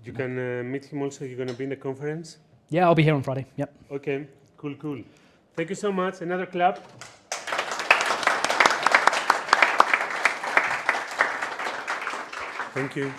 You can meet him also. You're going to be in the conference? Yeah, I'll be here on Friday. Yep. Okay, cool. Thank you so much. Another clap. Thank you.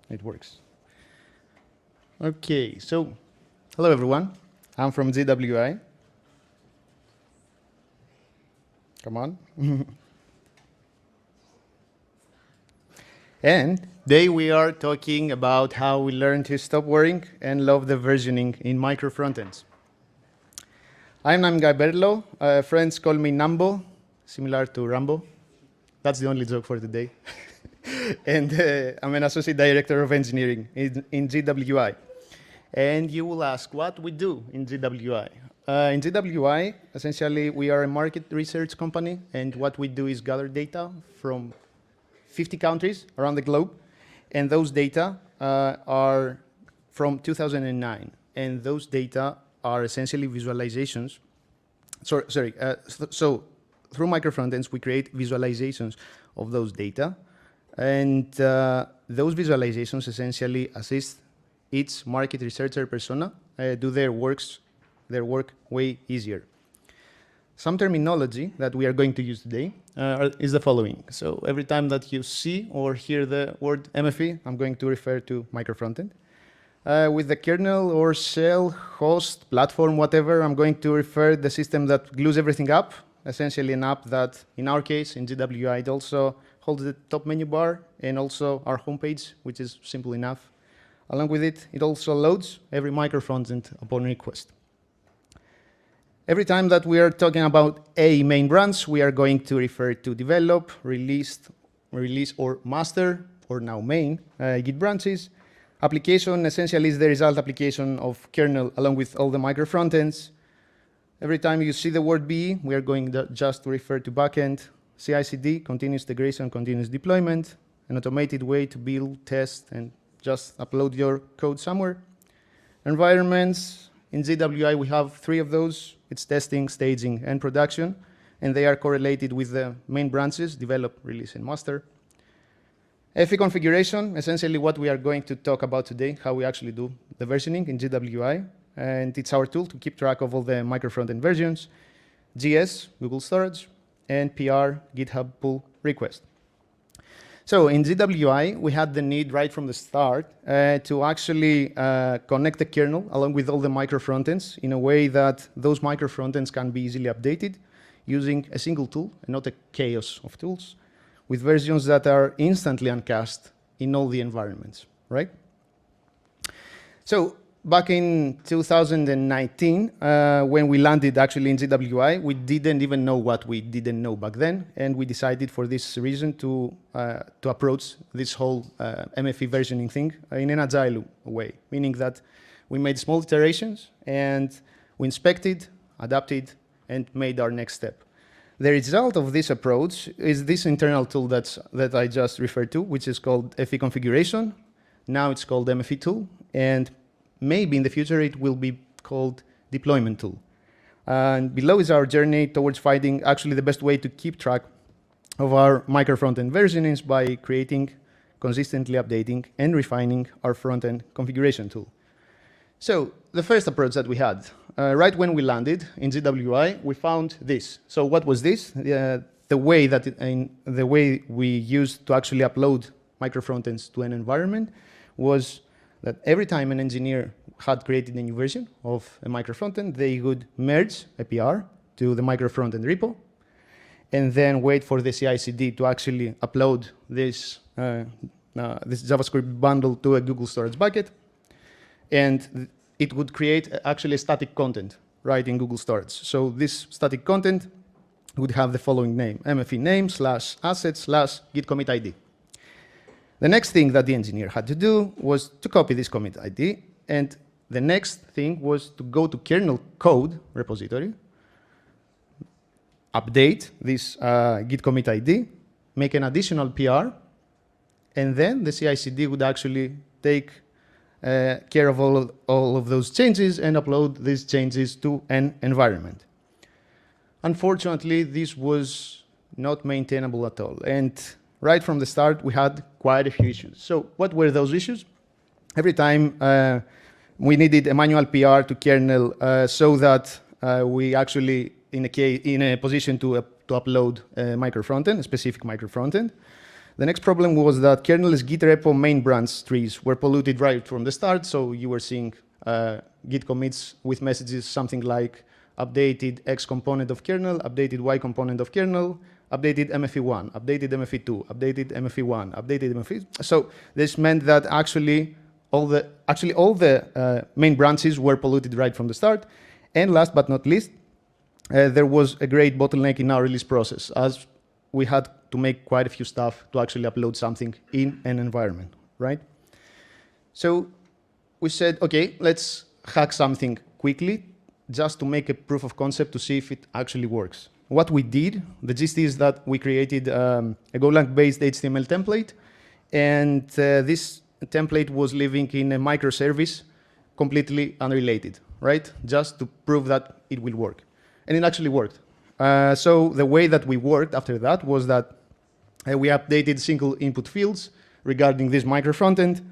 It works. Okay, so hello everyone. I'm from GWI. Come on. And today we are talking about how we learn to stop worrying and love the versioning in micro-frontends. I'm Naim Gkamperlo. Friends call me Nambo, similar to Rambo. That's the only joke for today. And I'm an associate director of engineering in GWI. And you will ask what we do in GWI. In GWI, essentially, we are a market research company, and what we do is gather data from 50 countries around the globe, and those data are from 2009, and those data are essentially visualizations. So through microfrontends, we create visualizations of those data, and those visualizations essentially assist each market researcher persona do their work way easier. Some terminology that we are going to use today is the following. So every time that you see or hear the word MFE, I'm going to refer to microfrontend. With the kernel or shell, host, platform, whatever, I'm going to refer the system that glues everything up, essentially an app that, in our case, in GWI, it also holds the top menu bar and also our homepage, which is simple enough. Along with it, it also loads every microfrontend upon request. Every time that we are talking about a main branch, we are going to refer to develop, release or master, or now main, Git branches. Application essentially is the result application of kernel along with all the microfrontends. Every time you see the word BE, we are going to just refer to backend, CI/CD, continuous integration, continuous deployment, an automated way to build, test, and just upload your code somewhere. Environments, in GWI we have 3 of those. It's testing, staging, and production, and they are correlated with the main branches, develop, release, and master. FE configuration, essentially what we are going to talk about today, how we actually do the versioning in GWI, and it's our tool to keep track of all the microfrontend versions. GS, Google Storage, and PR, GitHub pull request. So in GWI, we had the need right from the start to actually connect the kernel along with all the microfrontends in a way that those microfrontends can be easily updated using a single tool and not a chaos of tools with versions that are instantly uncached in all the environments, right? So back in 2019, when we landed actually in GWI, we didn't even know what we didn't know back then, and we decided for this reason to approach this whole MFE versioning thing in an agile way, meaning that we made small iterations and we inspected, adapted, and made our next step. The result of this approach is this internal tool that I just referred to, which is called FE configuration. Now it's called MFE tool, and maybe in the future it will be called deployment tool. And below is our journey towards finding actually the best way to keep track of our micro-frontend versionings by creating, consistently updating, and refining our front-end configuration tool. So the first approach that we had, right when we landed in GWI, we found this. So what was this? The way we used to actually upload micro-frontends to an environment was that every time an engineer had created a new version of a micro-frontend, they would merge a PR to the micro-frontend repo. and then wait for the CI/CD to actually upload this JavaScript bundle to a Google Storage bucket, and it would create actually static content right in Google Storage. So this static content would have the following name: MFE name /asset /git commit ID. The next thing that the engineer had to do was to copy this commit ID, and the next thing was to go to kernel code repository, update this git commit ID, make an additional PR, and then the CI/CD would actually take care of all of those changes and upload these changes to an environment. Unfortunately, this was not maintainable at all. And right from the start, we had quite a few issues. So what were those issues? Every time we needed a manual PR to kernel so that we actually in a position to upload a microfrontend, a specific microfrontend. The next problem was that kernel's Git repo main branch trees were polluted right from the start, so you were seeing Git commits with messages something like updated X component of kernel, updated Y component of kernel, updated MFE1, updated MFE2, updated MFE1, updated MFE. So this meant that actually all the main branches were polluted right from the start. And last but not least, there was a great bottleneck in our release process, as we had to make quite a few stuff to actually upload something in an environment, right? So we said, okay, let's hack something quickly just to make a proof of concept to see if it actually works. What we did, the gist is that we created a Golang-based HTML template, and this template was living in a microservice completely unrelated, right? Just to prove that it will work. And it actually worked. So the way that we worked after that was that we updated single input fields regarding this microfrontend.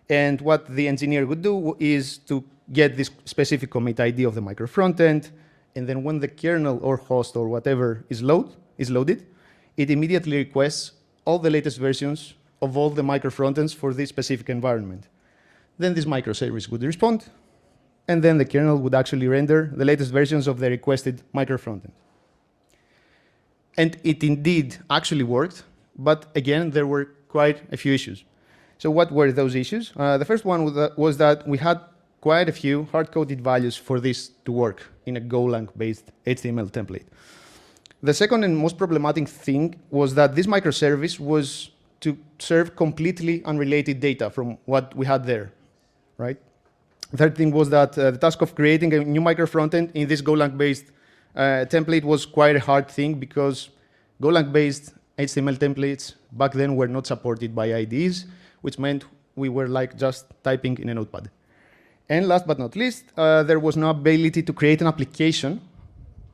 And what the engineer would do is to get this specific commit ID of the microfrontend. And then when the kernel or host or whatever is loaded, it immediately requests all the latest versions of all the microfrontends for this specific environment. Then this microservice would respond, and then the kernel would actually render the latest versions of the requested microfrontend. And it indeed actually worked, but again, there were quite a few issues. So what were those issues? The first one was that we had quite a few hard-coded values for this to work in a Golang-based HTML template. The second and most problematic thing was that this microservice was to serve completely unrelated data from what we had there, right? The third thing was that the task of creating a new microfrontend in this Golang-based template was quite a hard thing, because Golang-based HTML templates back then were not supported by IDEs, which meant we were like just typing in a notepad. And last but not least, there was no ability to create an application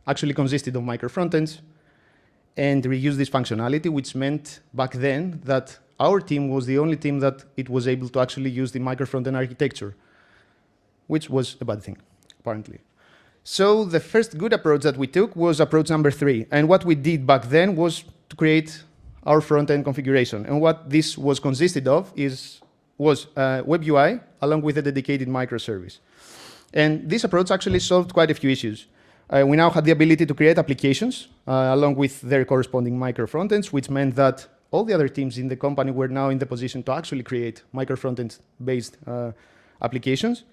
actually consisted of microfrontends and reuse this functionality, which meant back then that our team was the only team that it was able to actually use the microfrontend architecture, which was a bad thing, apparently. So the first good approach that we took was approach number 3. And what we did back then was to create our front-end configuration. And what this was consisted of was web UI along with a dedicated microservice. And this approach actually solved quite a few issues. We now had the ability to create applications along with their corresponding microfrontends, which meant that all the other teams in the company were now in the position to actually create microfrontend-based applications.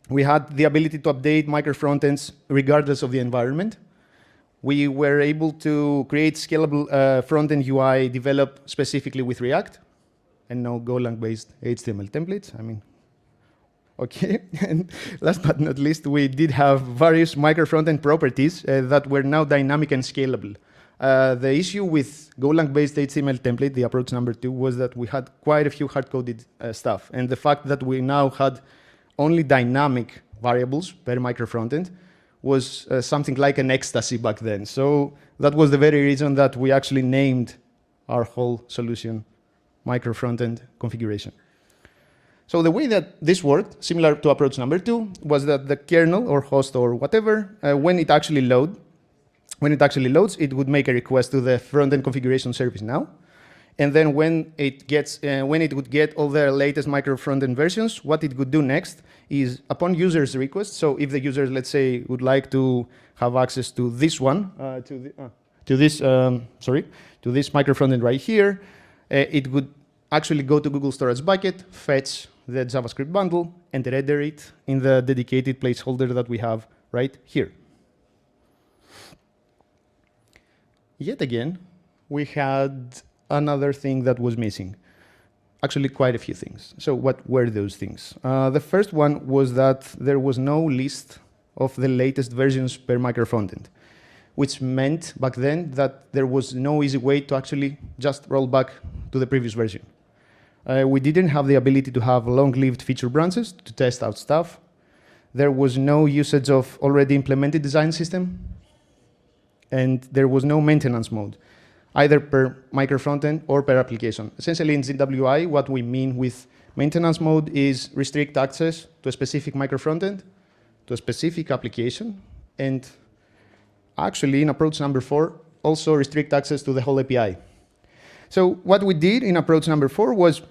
We had the ability to update microfrontends regardless of the environment. We were able to create scalable front-end UI developed specifically with React and no Golang-based HTML templates. I mean, okay. And last but not least, we did have various micro-frontend properties that were now dynamic and scalable. The issue with Golang-based HTML template, the approach number 2, was that we had quite a few hard-coded stuff. And the fact that we now had only dynamic variables per micro-frontend was something like an ecstasy back then. So that was the very reason that we actually named our whole solution Microfrontend Configuration. So the way that this worked, similar to approach number 2, was that the kernel or host or whatever, when it actually loads, it would make a request to the front-end configuration service now. And then when it would get all the latest micro-frontend versions, what it would do next is, upon user's request, so if the user, let's say, would like to have access to this one, to this, to this micro-frontend right here, it would actually go to Google Storage bucket, fetch the JavaScript bundle, and render it in the dedicated placeholder that we have right here. Yet again, we had another thing that was missing. Actually, quite a few things. So what were those things? The first one was that there was no list of the latest versions per micro-frontend, which meant back then that there was no easy way to actually just roll back to the previous version. We didn't have the ability to have long-lived feature branches to test out stuff. There was no usage of already implemented design system, and there was no maintenance mode, either per micro-frontend or per application. Essentially, in GWI, what we mean with maintenance mode is restrict access to a specific micro-frontend, to a specific application, and actually, in approach number 4, also restrict access to the whole API. So what we did in approach number 4 was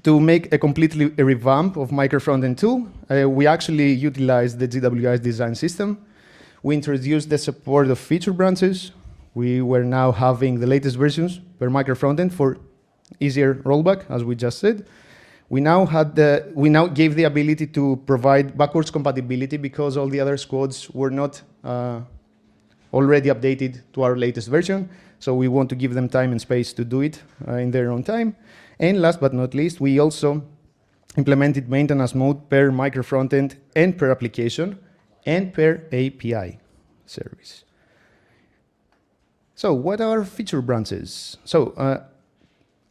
to make a completely revamp of micro-frontend tool. We actually utilized the GWI's design system. We introduced the support of feature branches. We were now having the latest versions per micro-frontend for easier rollback, as we just said. We now gave the ability to provide backwards compatibility because all the other squads were not already updated to our latest version. So we want to give them time and space to do it in their own time. And last but not least, we also implemented maintenance mode per micro-frontend and per application and per API service. So what are feature branches? So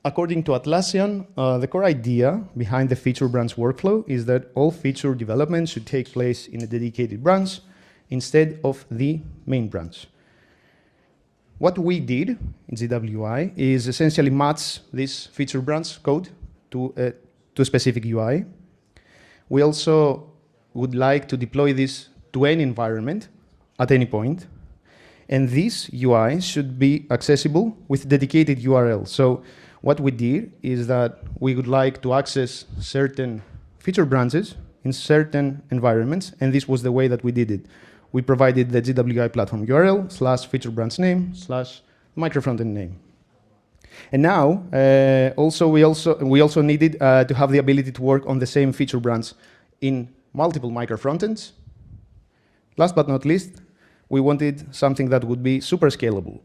according to Atlassian, the core idea behind the feature branch workflow is that all feature development should take place in a dedicated branch instead of the main branch. What we did in GWI is essentially match this feature branch code to a specific UI. We also would like to deploy this to any environment at any point. And this UI should be accessible with dedicated URL. So what we did is that we would like to access certain feature branches in certain environments, and this was the way that we did it. We provided the GWI platform URL / feature branch name / micro-frontend name. And now, we also needed to have the ability to work on the same feature branch in multiple micro-frontends. Last but not least, we wanted something that would be super scalable.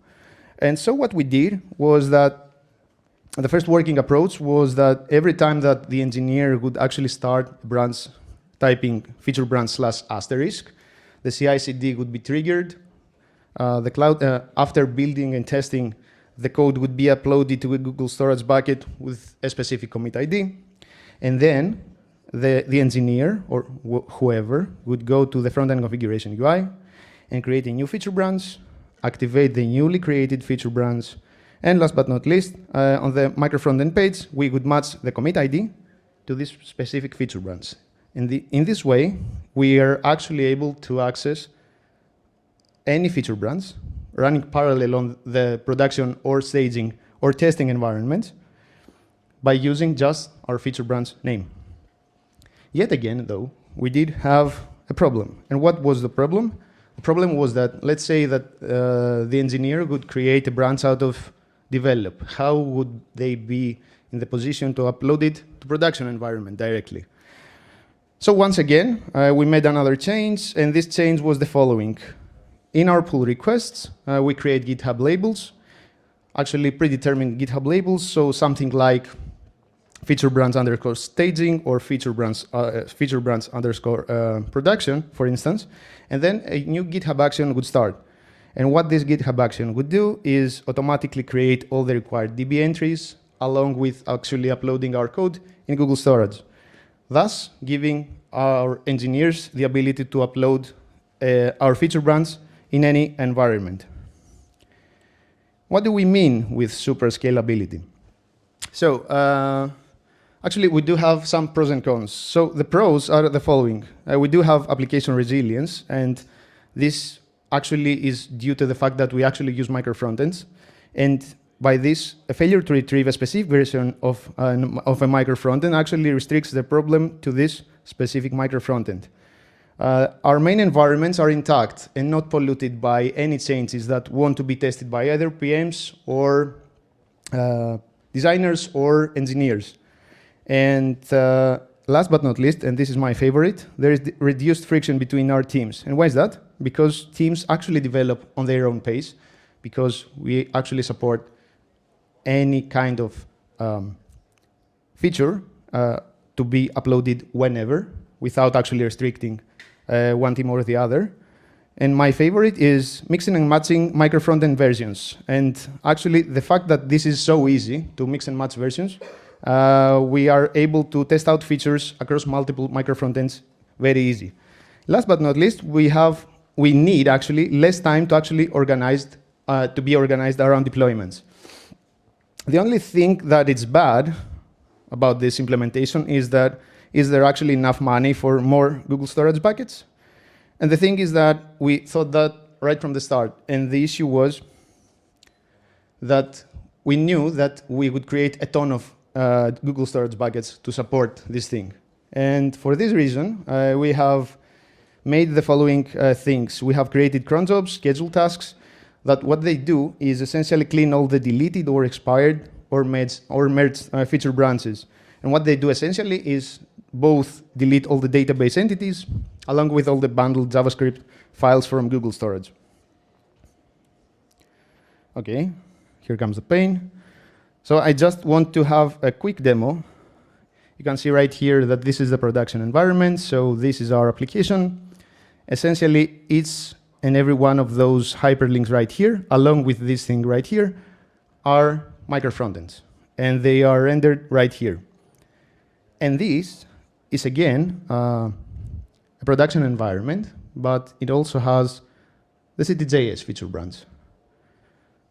And so what we did was that the first working approach was that every time that the engineer would actually start branch typing feature branch / asterisk, the CI/CD would be triggered. The cloud, after building and testing, the code would be uploaded to a Google Storage bucket with a specific commit ID. And then the engineer or whoever would go to the front-end configuration UI and create a new feature branch, activate the newly created feature branch, and last but not least, on the micro-frontend page, we would match the commit ID to this specific feature branch. In this way, we are actually able to access any feature branch running parallel on the production or staging or testing environment by using just our feature branch name. Yet again, though, we did have a problem. And what was the problem? The problem was that, let's say that the engineer would create a branch out of develop. How would they be in the position to upload it to production environment directly? So once again, we made another change, and this change was the following. In our pull requests, we create GitHub labels, actually predetermined GitHub labels, so something like feature branch _ staging or feature branch _ production, for instance, and then a new GitHub action would start. And what this GitHub action would do is automatically create all the required DB entries along with actually uploading our code in Google Storage, thus giving our engineers the ability to upload our feature branch in any environment. What do we mean with super scalability? So actually, we do have some pros and cons. So the pros are the following. We do have application resilience, and this actually is due to the fact that we actually use micro-frontends. And by this, a failure to retrieve a specific version of a micro-frontend actually restricts the problem to this specific micro-frontend. Our main environments are intact and not polluted by any changes that want to be tested by either PMs or designers or engineers. And last but not least, and this is my favorite, there is reduced friction between our teams. And why is that? Because teams actually develop on their own pace, because we actually support any kind of feature to be uploaded whenever, without actually restricting one team or the other. And my favorite is mixing and matching micro-frontend versions. And actually, the fact that this is so easy to mix and match versions, we are able to test out features across multiple micro-frontends very easy. Last but not least, we need actually less time to actually be organized around deployments. The only thing that is bad about this implementation is that is there actually enough money for more Google Storage buckets? And the thing is that we thought that right from the start. And the issue was that we knew that we would create a ton of Google Storage buckets to support this thing. And for this reason, we have made the following things. We have created cron jobs, schedule tasks, that what they do is essentially clean all the deleted or expired or merged feature branches. And what they do essentially is both delete all the database entities along with all the bundled JavaScript files from Google Storage. Okay, here comes the pain. So I just want to have a quick demo. You can see right here that this is the production environment. So this is our application. Essentially, each and every one of those hyperlinks right here, along with this thing right here, are micro-frontends. And they are rendered right here. And this is, again, a production environment, but it also has the City.js feature branch.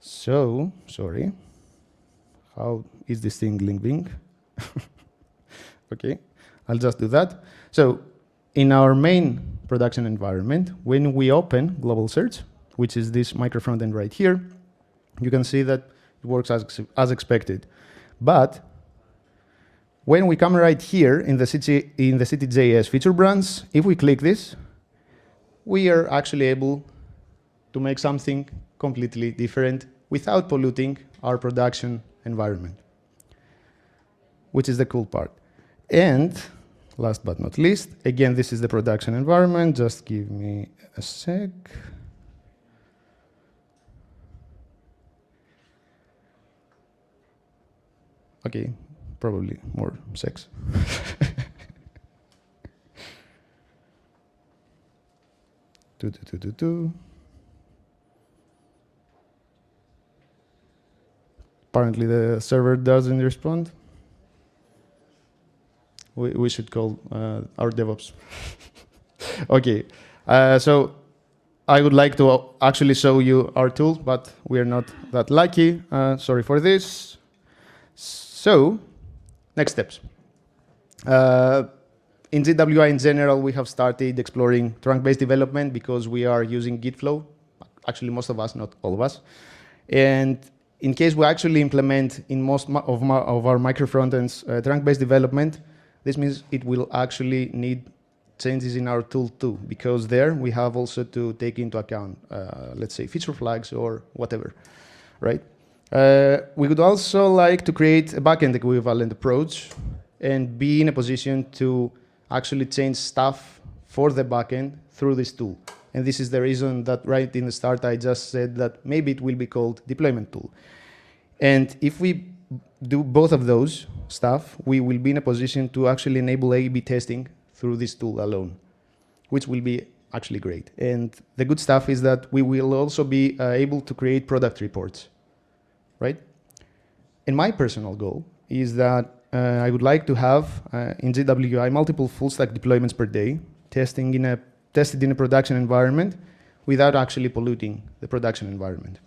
So, sorry, how is this thing linking? Okay, I'll just do that. So, in our main production environment, when we open global search, which is this micro-frontend right here, you can see that it works as expected. But when we come right here in the City.js feature branch, if we click this, we are actually able to make something completely different without polluting our production environment, which is the cool part. And last but not least, again, this is the production environment. Just give me a sec. Okay, probably more sex. Apparently the server doesn't respond. We should call our DevOps. Okay, so I would like to actually show you our tool, but we are not that lucky. Sorry for this. So, next steps. In GWI in general, we have started exploring trunk-based development because we are using Git flow. Actually, most of us, not all of us. And in case we actually implement in most of our micro-frontends trunk-based development, this means it will actually need changes in our tool too, because there we have also to take into account, let's say, feature flags or whatever, right? We would also like to create a backend equivalent approach and be in a position to actually change stuff for the backend through this tool. And this is the reason that right in the start I just said that maybe it will be called deployment tool. And if we do both of those stuff, we will be in a position to actually enable A/B testing through this tool alone, which will be actually great. And the good stuff is that we will also be able to create product reports, right? And my personal goal is that I would like to have in GWI multiple full stack deployments per day, tested in a production environment without actually polluting the production environment.